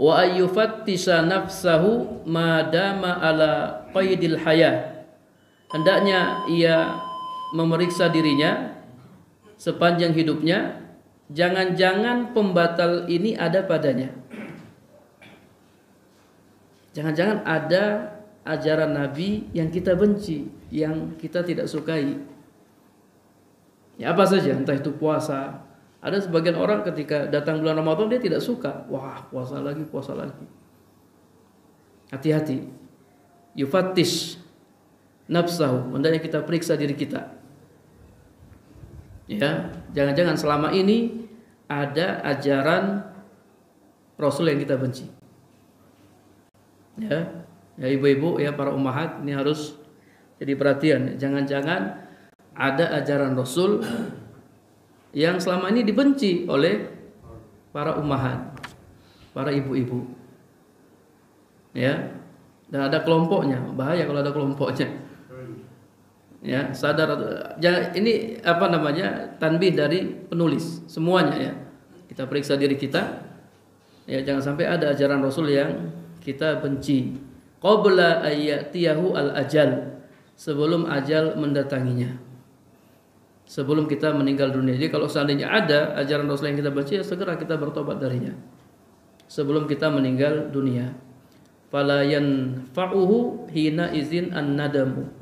Wa ayyufattisha nafsahu madama ala qaidil hayah. Hendaknya ia memeriksa dirinya sepanjang hidupnya, jangan-jangan pembatal ini ada padanya. Jangan-jangan ada ajaran Nabi yang kita benci, yang kita tidak sukai. Ya apa saja, entah itu puasa. Ada sebagian orang ketika datang bulan Ramadan dia tidak suka. Wah, puasa lagi, puasa lagi. Hati-hati. Yufattish nafsahu, hendaknya kita periksa diri kita. Ya, jangan-jangan selama ini ada ajaran Rasul yang kita benci. Ya, ya ibu-ibu, ya para ummahat, ini harus jadi perhatian. Jangan-jangan ada ajaran Rasul yang selama ini dibenci oleh para ummahat, para ibu-ibu. Ya, dan ada kelompoknya. Bahaya kalau ada kelompoknya. Ya, sadar jangan ini apa namanya? Tanbih dari penulis semuanya ya. Kita periksa diri kita. Ya, jangan sampai ada ajaran Rasul yang kita benci. Qabla ayyatiyahu al-ajal. Sebelum ajal mendatanginya. Sebelum kita meninggal dunia. Jadi kalau seandainya ada ajaran Rasul yang kita benci, ya segera kita bertobat darinya. Sebelum kita meninggal dunia. Fala yanfa'uhu hina izin an-nadamu.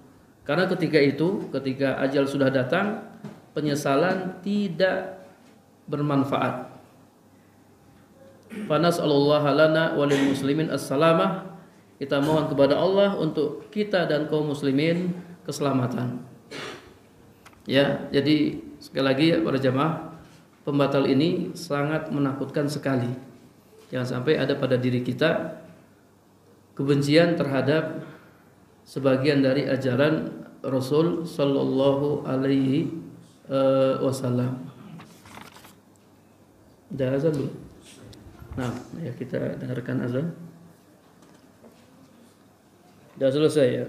Karena ketika ajal sudah datang, penyesalan tidak bermanfaat. Fanas'alullaha lana walil muslimin as-salamah. Kita mohon kepada Allah untuk kita dan kaum muslimin keselamatan. Ya, jadi sekali lagi ya para jamaah, pembatal ini sangat menakutkan sekali. Jangan sampai ada pada diri kita kebencian terhadap sebagian dari ajaran Rasul sallallahu alaihi wasallam. Dah azan belum? Nah, ya kita dengarkan azan. Dah selesai ya.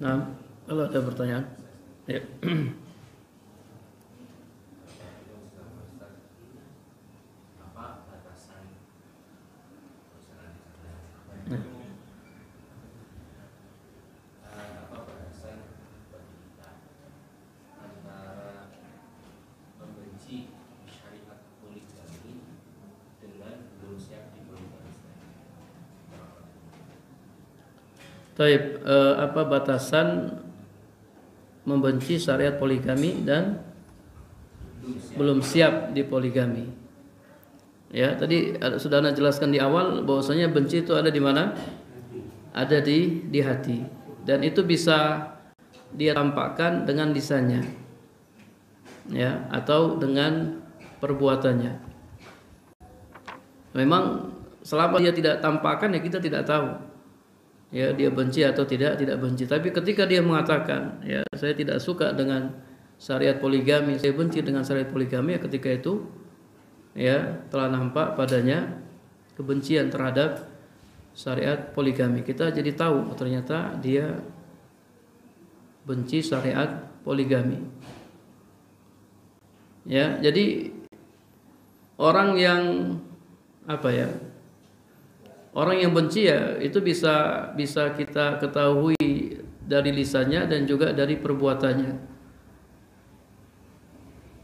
Nah, kalau ada pertanyaan, ya. Taib, apa batasan membenci syariat poligami dan belum siap di poligami? Ya, tadi sudah Anda jelaskan di awal bahwasanya benci itu ada di mana? Ada di hati. Dan itu bisa dia tampakkan dengan lisannya. Ya, atau dengan perbuatannya. Memang selama dia tidak tampakkan ya kita tidak tahu. Ya, dia benci atau tidak benci. Tapi ketika dia mengatakan, ya saya tidak suka dengan syariat poligami, saya benci dengan syariat poligami, ya ketika itu ya telah nampak padanya kebencian terhadap syariat poligami. Kita jadi tahu ternyata dia benci syariat poligami. Ya, jadi orang yang apa ya? Orang yang benci ya itu bisa kita ketahui dari lisannya dan juga dari perbuatannya.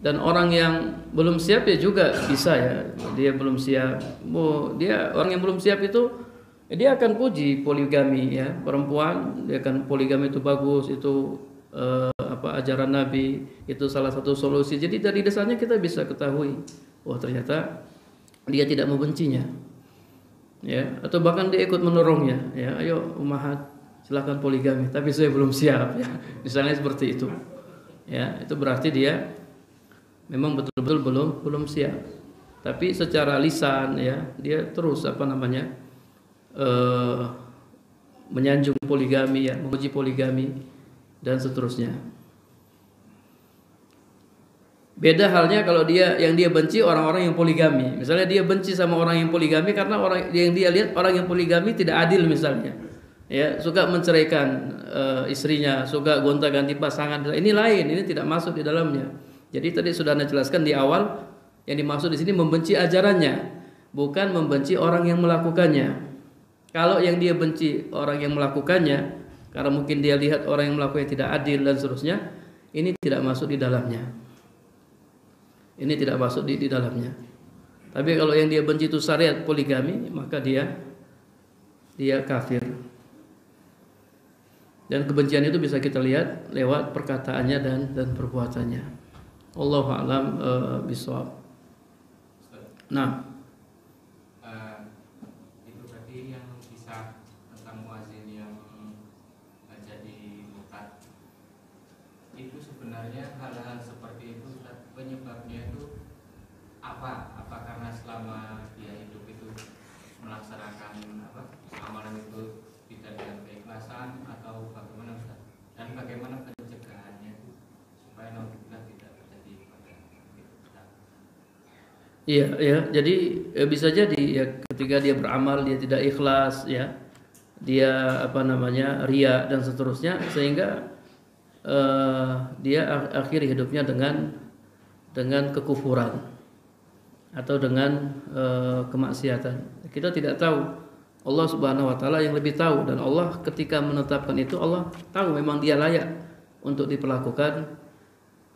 Dan orang yang belum siap ya juga bisa ya, dia belum siap. Orang yang belum siap itu dia akan puji poligami ya, perempuan dia akan poligami itu bagus, itu ajaran Nabi, itu salah satu solusi. Jadi dari dasarnya kita bisa ketahui, oh ternyata dia tidak membencinya. Ya, atau bahkan dia ikut mendorongnya, ya, ayo ummahat silakan poligami, tapi saya belum siap, ya, misalnya seperti itu, ya, itu berarti dia memang betul-betul belum siap. Tapi secara lisan, ya, dia terus menyanjung poligami, ya, memuji poligami dan seterusnya. Beda halnya kalau yang dia benci orang-orang yang poligami. Misalnya dia benci sama orang yang poligami karena orang yang dia lihat orang yang poligami tidak adil misalnya. Ya, suka menceraikan istrinya, suka gonta-ganti pasangan. Ini lain, ini tidak masuk di dalamnya. Jadi tadi sudah Anda jelaskan di awal, yang dimaksud di sini membenci ajarannya, bukan membenci orang yang melakukannya. Kalau yang dia benci orang yang melakukannya karena mungkin dia lihat orang yang melakukannya tidak adil dan seterusnya, ini tidak masuk di dalamnya. Ini tidak masuk di dalamnya. Tapi kalau yang dia benci itu syariat poligami, maka dia kafir. Dan kebencian itu bisa kita lihat lewat perkataannya dan perbuatannya. Allahu a'lam bishawab. Nah, itu tadi yang kisah tentang muazin yang jadi murtad. Itu sebenarnya hal-hal seperti itu penyebabnya itu apa? Apa karena selama dia hidup itu melaksanakan amalan itu tidak dengan keikhlasan atau bagaimana Ustaz? Dan bagaimana pencegahannya itu supaya naudzubillah tidak terjadi pada kita? iya, ya. Jadi bisa jadi ya ketika dia beramal dia tidak ikhlas, ya, dia ria dan seterusnya, sehingga dia akhiri hidupnya dengan kekufuran atau dengan kemaksiatan. Kita tidak tahu, Allah Subhanahu wa taala yang lebih tahu, dan Allah ketika menetapkan itu Allah tahu memang dia layak untuk diperlakukan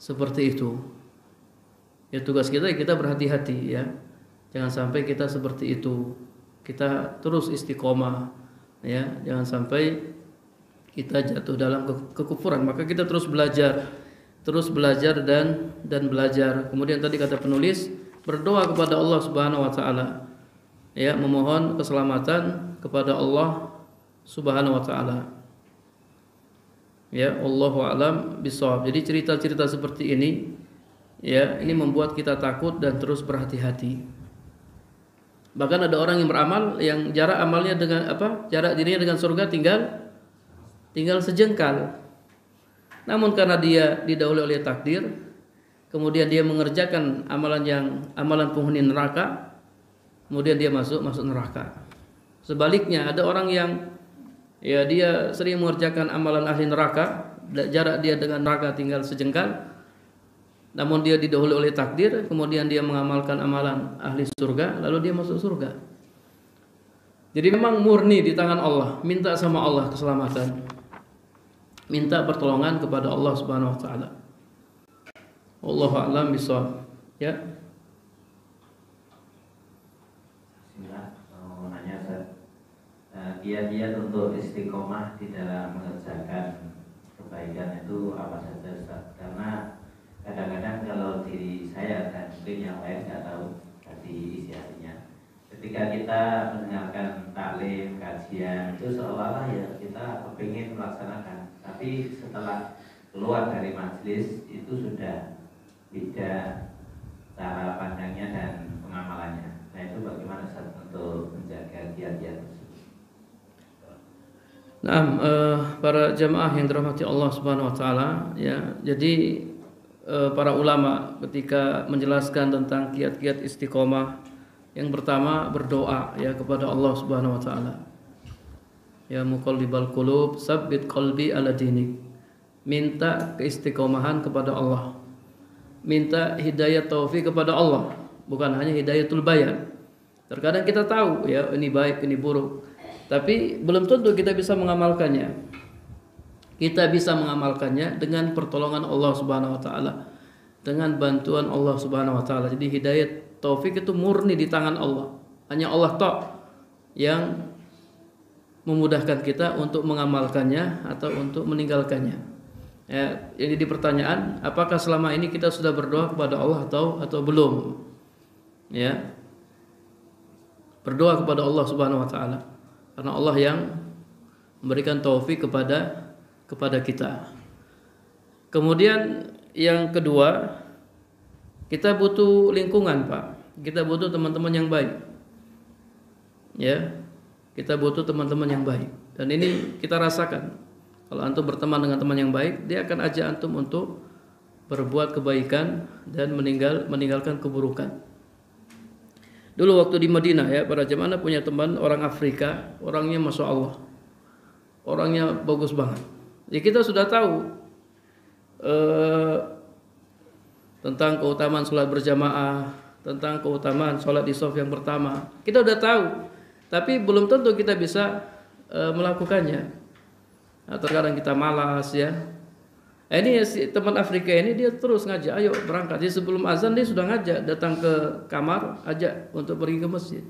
seperti itu. Ya tugas kita berhati-hati, ya. Jangan sampai kita seperti itu. Kita terus istiqomah, ya. Jangan sampai kita jatuh dalam kekufuran. Maka kita terus belajar dan belajar. Kemudian tadi kata penulis, berdoa kepada Allah Subhanahu wa taala, ya, memohon keselamatan kepada Allah Subhanahu wa taala. Ya, Allahu a'lam bishawab. Jadi cerita-cerita seperti ini, ya, ini membuat kita takut dan terus berhati-hati. Bahkan ada orang yang beramal yang jarak amalnya jarak dirinya dengan surga tinggal sejengkal. Namun karena dia didahului oleh takdir, kemudian dia mengerjakan amalan penghuni neraka, kemudian dia masuk neraka. Sebaliknya ada orang yang ya dia sering mengerjakan amalan ahli neraka, jarak dia dengan neraka tinggal sejengkal, namun dia didahului oleh takdir, kemudian dia mengamalkan amalan ahli surga, lalu dia masuk surga. Jadi memang murni di tangan Allah, minta sama Allah keselamatan, minta pertolongan kepada Allah Subhanahu wa taala. Wallahu a'lam bishawab. Ya. Bismillah, mau nanya Ustaz. Kiat-kiat untuk istiqomah di dalam mengerjakan kebaikan itu apa saja Ustaz? Karena kadang-kadang kalau diri saya dan mungkin yang lain nggak tahu tadi isi hatinya. Ketika kita mendengarkan taklim, kajian itu seolah-olah ya kita kepingin melaksanakan, tapi setelah keluar dari majelis itu sudah beda cara pandangnya dan pengamalannya. Nah itu bagaimana Ustaz untuk menjaga kiat-kiat tersebut? Nah, para jamaah yang dirahmati Allah Subhanahu wa taala, ya. Jadi para ulama ketika menjelaskan tentang kiat-kiat istiqomah, yang pertama berdoa ya kepada Allah Subhanahu wa taala. Ya muqallibal qulub, tsabbit qalbi ala dinik. Minta keistiqomahan kepada Allah. Minta hidayah taufik kepada Allah, bukan hanya hidayatul bayan. Terkadang kita tahu ya ini baik, ini buruk, tapi belum tentu kita bisa mengamalkannya. Kita bisa mengamalkannya dengan pertolongan Allah Subhanahu wa taala, dengan bantuan Allah Subhanahu wa taala. Jadi hidayah taufik itu murni di tangan Allah. Hanya Allah tok yang memudahkan kita untuk mengamalkannya atau untuk meninggalkannya. Ya, ini di pertanyaan, apakah selama ini kita sudah berdoa kepada Allah atau belum? Ya. Berdoa kepada Allah Subhanahu wa taala. Karena Allah yang memberikan taufik kepada kita. Kemudian yang kedua, kita butuh lingkungan, Pak. Kita butuh teman-teman yang baik. Ya. Kita butuh teman-teman yang baik. Dan ini kita rasakan. Kalau antum berteman dengan teman yang baik, dia akan ajak antum untuk berbuat kebaikan dan meninggalkan keburukan. Dulu waktu di Madinah ya, para jemaah punya teman orang Afrika, orangnya Masya Allah, orangnya bagus banget. Ya kita sudah tahu tentang keutamaan sholat berjamaah, tentang keutamaan sholat di shaf yang pertama. Kita udah tahu, tapi belum tentu kita bisa melakukannya. Nah, terkadang kita malas ya. Ini si teman Afrika ini dia terus ngajak, ayo berangkat. Jadi sebelum azan dia sudah ngajak datang ke kamar, ajak untuk pergi ke masjid.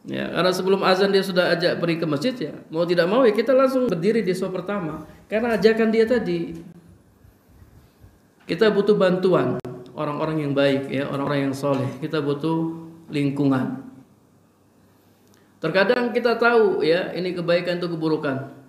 Ya, karena sebelum azan dia sudah ajak pergi ke masjid ya. Mau tidak mau ya kita langsung berdiri di shaf pertama. Karena ajakan dia tadi. Kita butuh bantuan orang-orang yang baik ya, orang-orang yang soleh. Kita butuh lingkungan. Terkadang kita tahu ya ini kebaikan itu keburukan.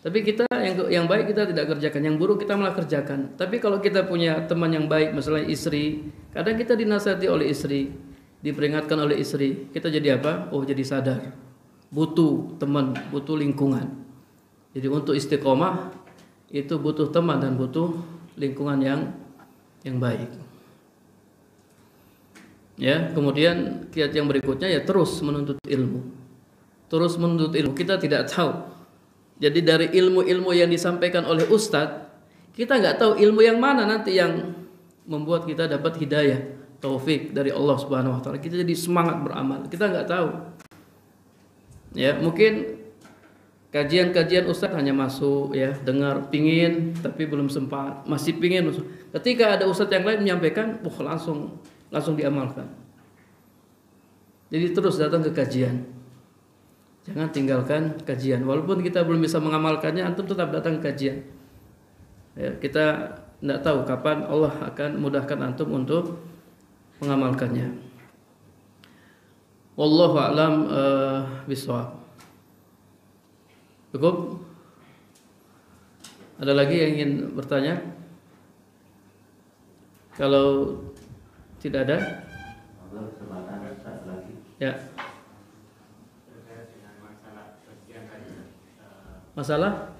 Tapi kita yang baik kita tidak kerjakan, yang buruk kita malah kerjakan. Tapi kalau kita punya teman yang baik, misalnya istri, kadang kita dinasihati oleh istri, diperingatkan oleh istri, kita jadi apa? Oh jadi sadar, butuh teman, butuh lingkungan. Jadi untuk istiqomah itu butuh teman dan butuh lingkungan yang baik. Ya, kemudian kiat yang berikutnya ya terus menuntut ilmu. Terus menuntut ilmu. Kita tidak tahu. Jadi dari ilmu-ilmu yang disampaikan oleh ustadz, kita nggak tahu ilmu yang mana nanti yang membuat kita dapat hidayah, taufik dari Allah Subhanahu wa taala. Kita jadi semangat beramal. Kita nggak tahu. Ya, mungkin kajian-kajian ustadz hanya masuk ya, dengar, pingin tapi belum sempat, masih pingin. Ketika ada ustadz yang lain menyampaikan, langsung diamalkan. Jadi terus datang ke kajian. Jangan tinggalkan kajian. Walaupun kita belum bisa mengamalkannya, antum tetap datang ke kajian. Ya, kita tidak tahu kapan Allah akan mudahkan antum untuk mengamalkannya. Wallahu a'lam bishawab. Cukup? Ada lagi yang ingin bertanya? Kalau tidak ada, ya. Masalah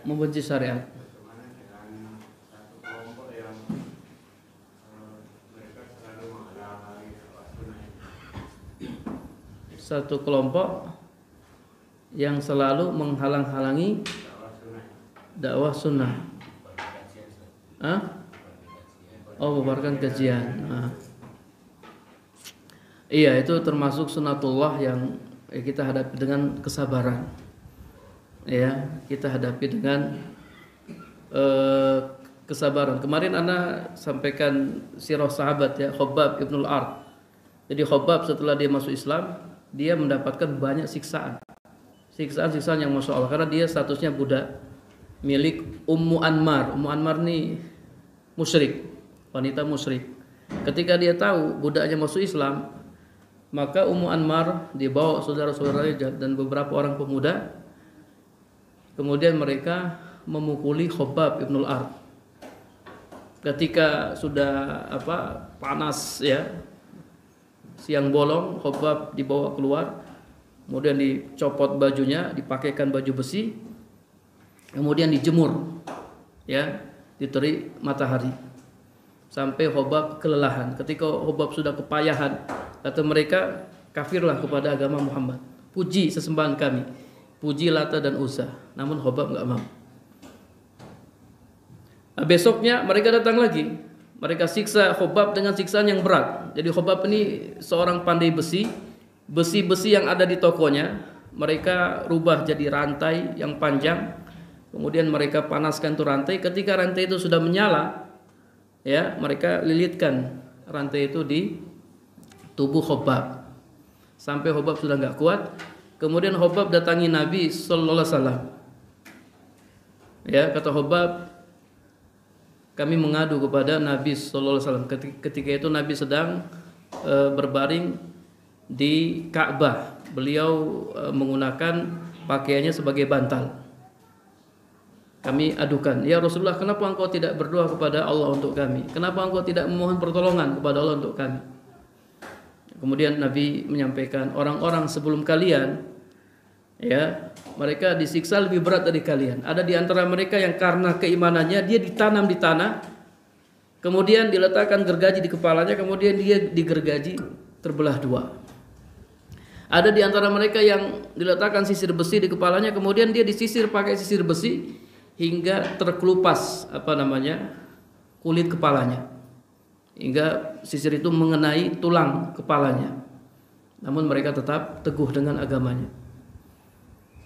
membenci syariat. Bagaimana dengan satu kelompok yang mereka selalu menghalangi sunnah ini? Satu kelompok yang selalu menghalang-halangi dakwah sunnah. Hah? Oh, bubarkan kajian. Nah. Iya, itu termasuk sunatullah yang kita hadapi dengan kesabaran. Ya, kita hadapi dengan kesabaran. Kemarin Ana sampaikan sirah sahabat ya, Khabbab ibnul Ard. Jadi Khabbab setelah dia masuk Islam, dia mendapatkan banyak siksaan. Siksaan-siksaan yang masya Allah, karena dia statusnya budak milik Ummu Anmar. Ummu Anmar ini musyrik, wanita musyrik. Ketika dia tahu budaknya masuk Islam, maka Ummu Anmar dibawa saudara-saudaranya dan beberapa orang pemuda. Kemudian mereka memukuli Khabbab ibnul Ard. Ketika sudah panas ya, siang bolong, Khabbab dibawa keluar. Kemudian dicopot bajunya, dipakaikan baju besi, kemudian dijemur, ya, diterik matahari, sampai Khabbab kelelahan. Ketika Khabbab sudah kepayahan, kata mereka, kafirlah kepada agama Muhammad. Puji sesembahan kami, puji Lata dan Uzza. Namun Khabbab nggak mau. Nah, besoknya mereka datang lagi, mereka siksa Khabbab dengan siksaan yang berat. Jadi Khabbab ini seorang pandai besi. Besi-besi yang ada di tokonya mereka rubah jadi rantai yang panjang, kemudian mereka panaskan tuh rantai. Ketika rantai itu sudah menyala, ya, mereka lilitkan rantai itu di tubuh Khabbab sampai Khabbab sudah nggak kuat. Kemudian Khabbab datangi Nabi Sallallahu Alaihi Wasallam. Ya, kata Khabbab, kami mengadu kepada Nabi Sallallahu Alaihi Wasallam. Ketika itu Nabi sedang berbaring di Ka'bah. Beliau menggunakan pakaiannya sebagai bantal. Kami adukan, ya Rasulullah, kenapa engkau tidak berdoa kepada Allah untuk kami? Kenapa engkau tidak memohon pertolongan kepada Allah untuk kami? Kemudian Nabi menyampaikan, orang-orang sebelum kalian, ya, mereka disiksa lebih berat dari kalian. Ada di antara mereka yang karena keimanannya dia ditanam di tanah, kemudian diletakkan gergaji di kepalanya, kemudian dia digergaji terbelah dua. Ada di antara mereka yang diletakkan sisir besi di kepalanya, kemudian dia disisir pakai sisir besi hingga terkelupas kulit kepalanya, hingga sisir itu mengenai tulang kepalanya. Namun mereka tetap teguh dengan agamanya.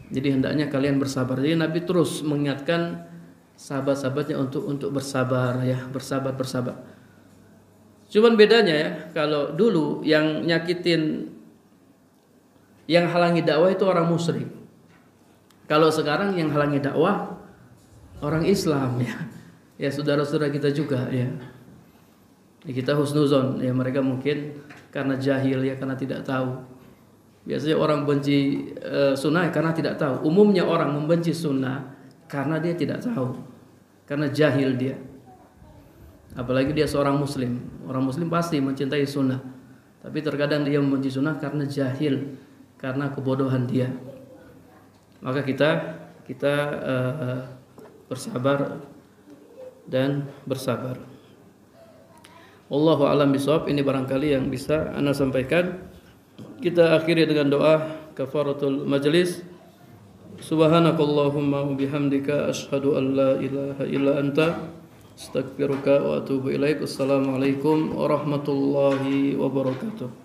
Jadi hendaknya kalian bersabar. Jadi Nabi terus mengingatkan sahabat-sahabatnya untuk bersabar, ya, bersabar. Cuman bedanya ya, kalau dulu yang nyakitin, yang halangi dakwah itu orang musyrik. Kalau sekarang yang halangi dakwah orang Islam, ya. Ya, saudara-saudara kita juga, ya. Kita husnuzon, ya, mereka mungkin karena jahil, ya, karena tidak tahu. Biasanya orang benci sunnah karena tidak tahu. Umumnya orang membenci sunnah karena dia tidak tahu, karena jahil dia. Apalagi dia seorang muslim. Orang muslim pasti mencintai sunnah, tapi terkadang dia membenci sunnah karena jahil, karena kebodohan dia. Maka kita bersabar dan bersabar. Wallahu a'lam bishawab. Ini barangkali yang bisa Ana sampaikan. Kita akhiri dengan doa kafaratul majlis. Subhanakallahumma wa bihamdika asyhadu an la ilaha illa anta astaghfiruka wa atubu ilaik. Assalamualaikum warahmatullahi wabarakatuh.